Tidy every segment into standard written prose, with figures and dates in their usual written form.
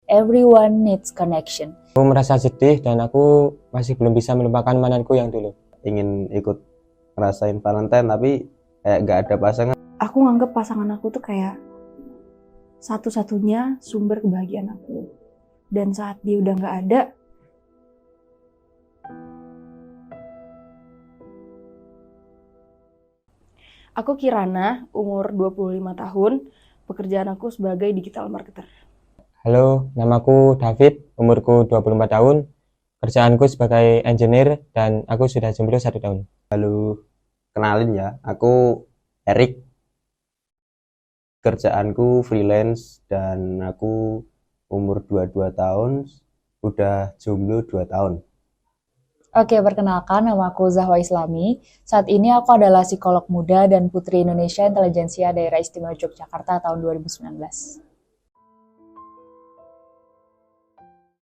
Everyone needs connection. Aku merasa sedih dan aku masih belum bisa melupakan mantanku yang dulu. Ingin ikut ngerasain Valentine tapi kayak gak ada pasangan. Aku nganggep pasangan aku tuh kayak satu-satunya sumber kebahagiaan aku. Dan saat dia udah gak ada, aku Kirana, umur 25 tahun, pekerjaan aku sebagai digital marketer. Halo, namaku David, umurku 24 tahun, kerjaanku sebagai engineer dan aku sudah jomblo 1 tahun. Halo, kenalin ya, aku Erik. Kerjaanku freelance dan aku umur 22 tahun, udah jomblo 2 tahun. Oke, perkenalkan, nama aku Zahwa Islami. Saat ini aku adalah psikolog muda dan Putri Indonesia Intelijensia Daerah Istimewa Yogyakarta tahun 2019.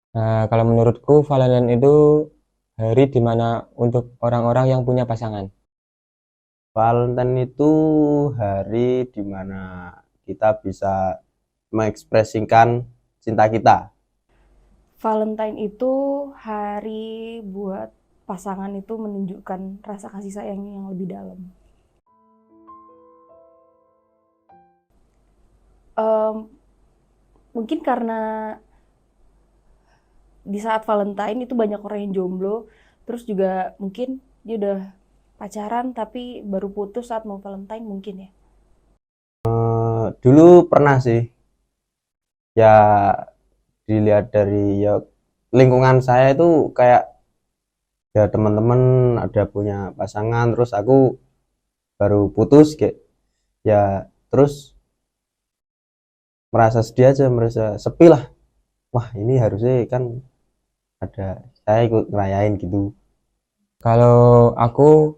Nah, kalau menurutku Valentine itu hari dimana untuk orang-orang yang punya pasangan. Valentine itu hari dimana kita bisa mengekspresikan cinta kita. Valentine itu hari buat pasangan itu menunjukkan rasa kasih sayang yang lebih dalam. Mungkin karena di saat Valentine itu banyak orang yang jomblo, terus juga mungkin dia udah pacaran tapi baru putus saat mau Valentine mungkin ya. Dulu pernah sih, ya dilihat dari ya lingkungan saya itu kayak ya teman-teman ada punya pasangan, terus aku baru putus kayak ya, terus merasa sedih aja, merasa sepi lah. Wah, ini harusnya kan ada saya ikut ngerayain gitu. Kalau aku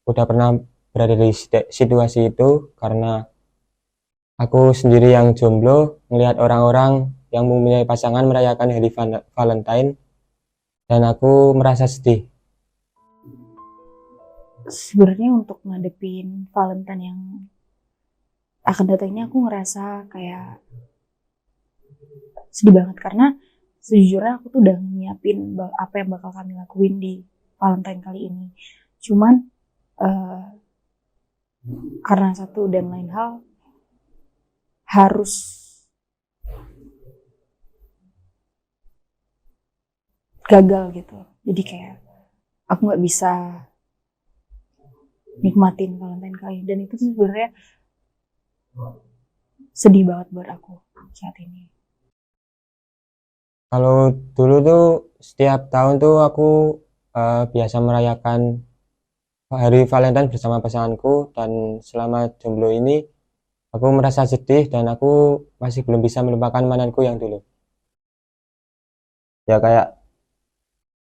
udah pernah berada di situasi itu karena aku sendiri yang jomblo, melihat orang-orang yang mempunyai pasangan merayakan hari Valentine dan aku merasa sedih. Sebenarnya untuk ngadepin Valentine yang akan datangnya aku ngerasa kayak sedih banget karena sejujurnya aku tuh udah nyiapin apa yang bakal kami lakuin di Valentine kali ini. Cuman karena satu dan lain hal harus gagal gitu. Jadi kayak aku nggak bisa nikmatin Valentine kali ini. Dan itu sebenarnya sedih banget buat aku saat ini. Kalau dulu tuh setiap tahun tuh aku biasa merayakan hari Valentine bersama pasanganku dan selama jomblo ini aku merasa sedih dan aku masih belum bisa melupakan mantanku yang dulu. Ya kayak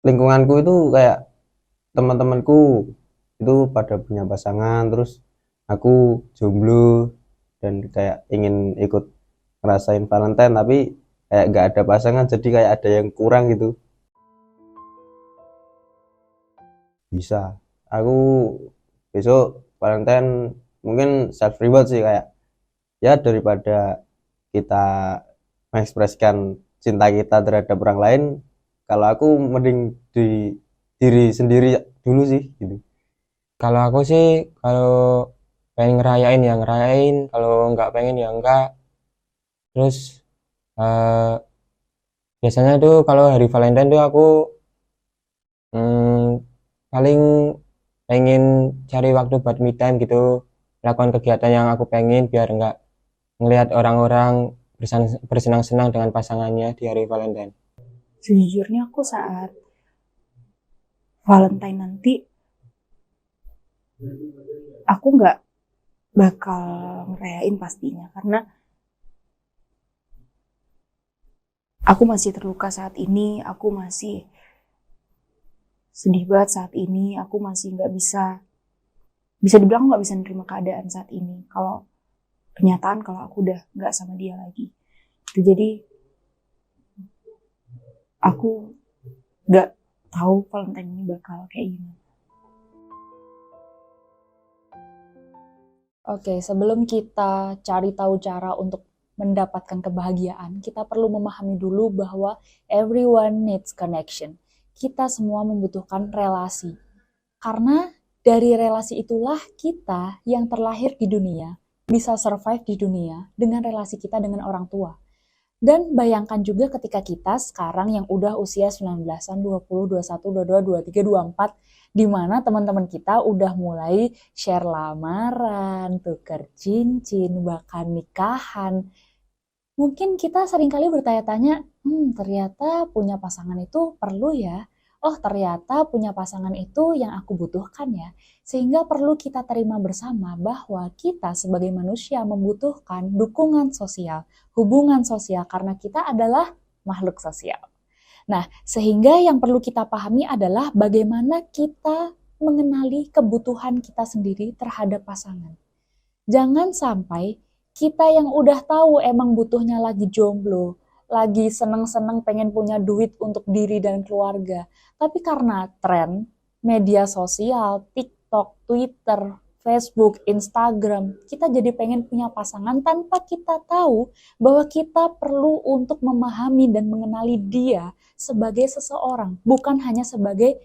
lingkunganku itu kayak teman-temanku itu pada punya pasangan, terus aku jomblo dan kayak ingin ikut ngerasain Valentine tapi kayak gak ada pasangan, jadi kayak ada yang kurang gitu. Bisa aku besok Valentine mungkin self reward sih, kayak ya daripada kita mengekspresikan cinta kita terhadap orang lain, kalau aku mending di diri sendiri dulu sih gitu. Kalau aku sih kalau pengen ngerayain ya ngerayain, kalau nggak pengen ya enggak. Terus biasanya tuh kalau hari Valentine tuh aku paling pengen cari waktu buat me time gitu, melakukan kegiatan yang aku pengen biar nggak ngelihat orang-orang bersenang-senang dengan pasangannya di hari Valentine. Sejujurnya aku saat Valentine nanti aku nggak bakal ngerayain pastinya karena aku masih terluka saat ini, aku masih sedih banget saat ini, aku masih nggak bisa dibilang nggak bisa nerima keadaan saat ini. Kalau kenyataan kalau aku udah nggak sama dia lagi, itu jadi aku nggak tahu Valentine ini bakal kayak gimana. Oke, sebelum kita cari tahu cara untuk mendapatkan kebahagiaan, kita perlu memahami dulu bahwa everyone needs connection. Kita semua membutuhkan relasi. Karena dari relasi itulah kita yang terlahir di dunia bisa survive di dunia dengan relasi kita dengan orang tua. Dan bayangkan juga ketika kita sekarang yang udah usia 19-an, 20, 21, 22, 23, 24, di mana teman-teman kita udah mulai share lamaran, tukar cincin, bahkan nikahan. Mungkin kita seringkali bertanya-tanya, ternyata punya pasangan itu perlu ya. Oh, ternyata punya pasangan itu yang aku butuhkan ya. Sehingga perlu kita terima bersama bahwa kita sebagai manusia membutuhkan dukungan sosial, hubungan sosial, karena kita adalah makhluk sosial. Nah, sehingga yang perlu kita pahami adalah bagaimana kita mengenali kebutuhan kita sendiri terhadap pasangan. Jangan sampai kita yang udah tahu emang butuhnya lagi jomblo, lagi seneng-seneng pengen punya duit untuk diri dan keluarga. Tapi karena tren, media sosial, TikTok, Twitter, Facebook, Instagram, kita jadi pengen punya pasangan tanpa kita tahu bahwa kita perlu untuk memahami dan mengenali dia sebagai seseorang, bukan hanya sebagai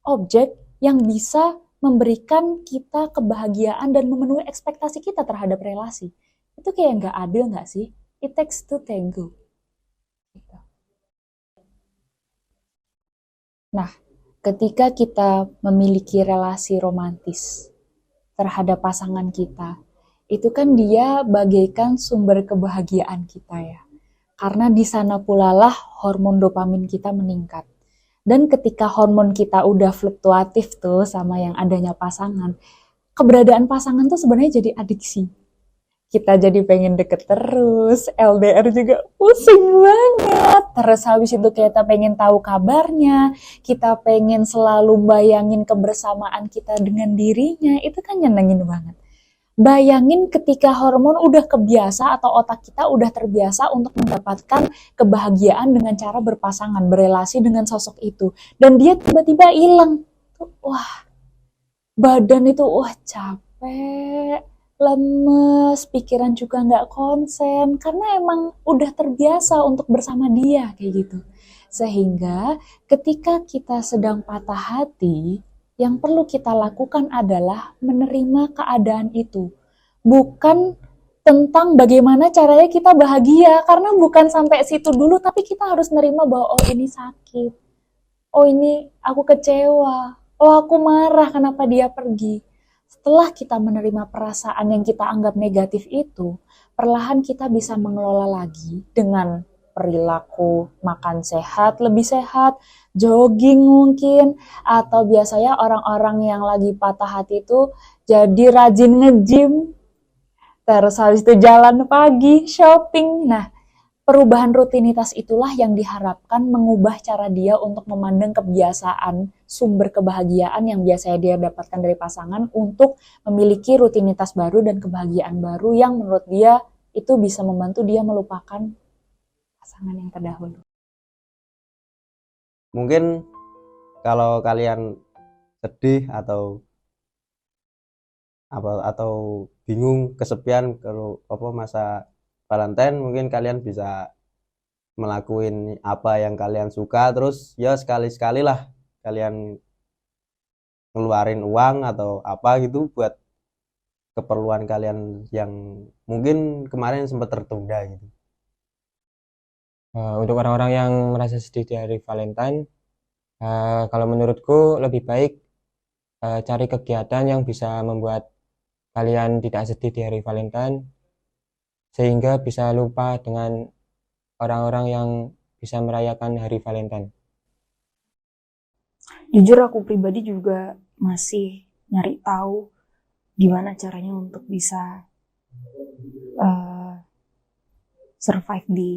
objek yang bisa memberikan kita kebahagiaan dan memenuhi ekspektasi kita terhadap relasi. Itu kayak nggak adil nggak sih? It takes two tango. Nah, ketika kita memiliki relasi romantis terhadap pasangan kita, itu kan dia bagaikan sumber kebahagiaan kita ya. Karena di sana pula lah hormon dopamin kita meningkat. Dan ketika hormon kita udah fluktuatif tuh sama yang adanya pasangan, keberadaan pasangan tuh sebenarnya jadi adiksi. Kita jadi pengen deket terus, LDR juga pusing banget. Terus habis itu kita pengen tahu kabarnya, kita pengen selalu bayangin kebersamaan kita dengan dirinya, itu kan nyenengin banget. Bayangin ketika hormon udah kebiasa atau otak kita udah terbiasa untuk mendapatkan kebahagiaan dengan cara berpasangan, berelasi dengan sosok itu. Dan dia tiba-tiba hilang. Wah, badan itu capek, lemes, pikiran juga nggak konsen, karena emang udah terbiasa untuk bersama dia kayak gitu. Sehingga ketika kita sedang patah hati, yang perlu kita lakukan adalah menerima keadaan itu. Bukan tentang bagaimana caranya kita bahagia, karena bukan sampai situ dulu, tapi kita harus nerima bahwa oh ini sakit, oh ini aku kecewa, oh aku marah kenapa dia pergi. Setelah kita menerima perasaan yang kita anggap negatif itu, perlahan kita bisa mengelola lagi dengan perilaku makan sehat, lebih sehat, jogging mungkin, atau biasanya orang-orang yang lagi patah hati itu jadi rajin nge-gym, terus habis itu jalan pagi, shopping. Nah, perubahan rutinitas itulah yang diharapkan mengubah cara dia untuk memandang kebiasaan sumber kebahagiaan yang biasanya dia dapatkan dari pasangan untuk memiliki rutinitas baru dan kebahagiaan baru yang menurut dia itu bisa membantu dia melupakan pasangan yang terdahulu. Mungkin kalau kalian sedih atau bingung, kesepian kalau masa Valentine, mungkin kalian bisa melakukan apa yang kalian suka, terus ya sekali-sekali lah kalian ngeluarin uang atau apa gitu buat keperluan kalian yang mungkin kemarin sempat tertunda gitu. Untuk orang-orang yang merasa sedih di hari Valentine, kalau menurutku lebih baik cari kegiatan yang bisa membuat kalian tidak sedih di hari Valentine, sehingga bisa lupa dengan orang-orang yang bisa merayakan hari Valentine. Jujur aku pribadi juga masih nyari tahu gimana caranya untuk bisa survive di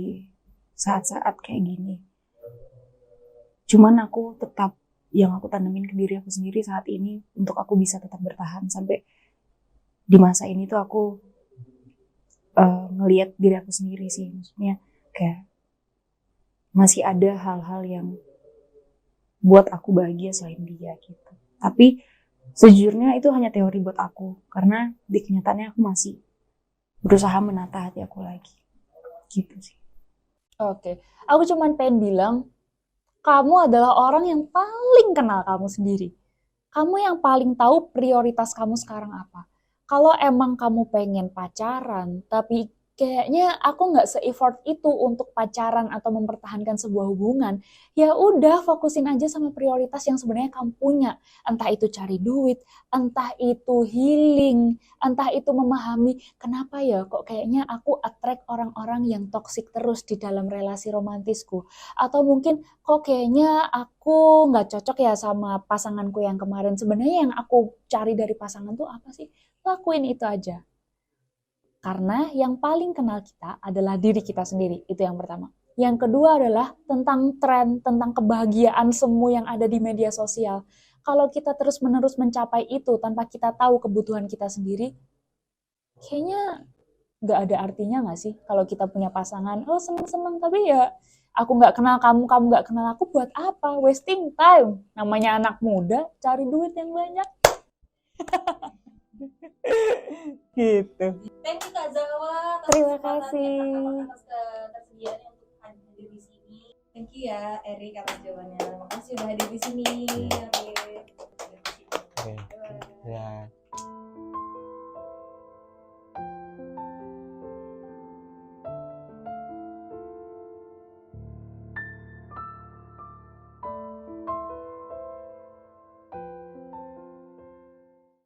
saat-saat kayak gini. Cuman aku tetap, yang aku tanamin ke diri aku sendiri saat ini untuk aku bisa tetap bertahan sampai di masa ini tuh aku ngelihat diri aku sendiri sih, maksudnya kayak masih ada hal-hal yang buat aku bahagia selain dia gitu. Tapi sejujurnya itu hanya teori buat aku, karena di kenyataannya aku masih berusaha menata hati aku lagi. Gitu sih. Oke, aku cuman pengen bilang, kamu adalah orang yang paling kenal kamu sendiri. Kamu yang paling tahu prioritas kamu sekarang apa. Kalau emang kamu pengen pacaran, tapi kayaknya aku nggak se-effort itu untuk pacaran atau mempertahankan sebuah hubungan, ya udah fokusin aja sama prioritas yang sebenarnya kamu punya. Entah itu cari duit, entah itu healing, entah itu memahami kenapa ya kok kayaknya aku attract orang-orang yang toksik terus di dalam relasi romantisku. Atau mungkin kok kayaknya aku nggak cocok ya sama pasanganku yang kemarin. Sebenarnya yang aku cari dari pasangan tuh apa sih? Lakuin itu aja. Karena yang paling kenal kita adalah diri kita sendiri. Itu yang pertama. Yang kedua adalah tentang tren, tentang kebahagiaan semu yang ada di media sosial. Kalau kita terus-menerus mencapai itu tanpa kita tahu kebutuhan kita sendiri, kayaknya nggak ada artinya nggak sih kalau kita punya pasangan, oh seneng-seneng, tapi ya aku nggak kenal kamu, kamu nggak kenal aku, buat apa? Wasting time. Namanya anak muda, cari duit yang banyak. Gitu. Thank you Kak Zawa atas Terima kesempatannya, kasih. atas ketersediaannya untuk hadir di sini. Thank you ya Erik atas jawabannya. Makasih udah hadir di sini. Erik. Oke. Ya.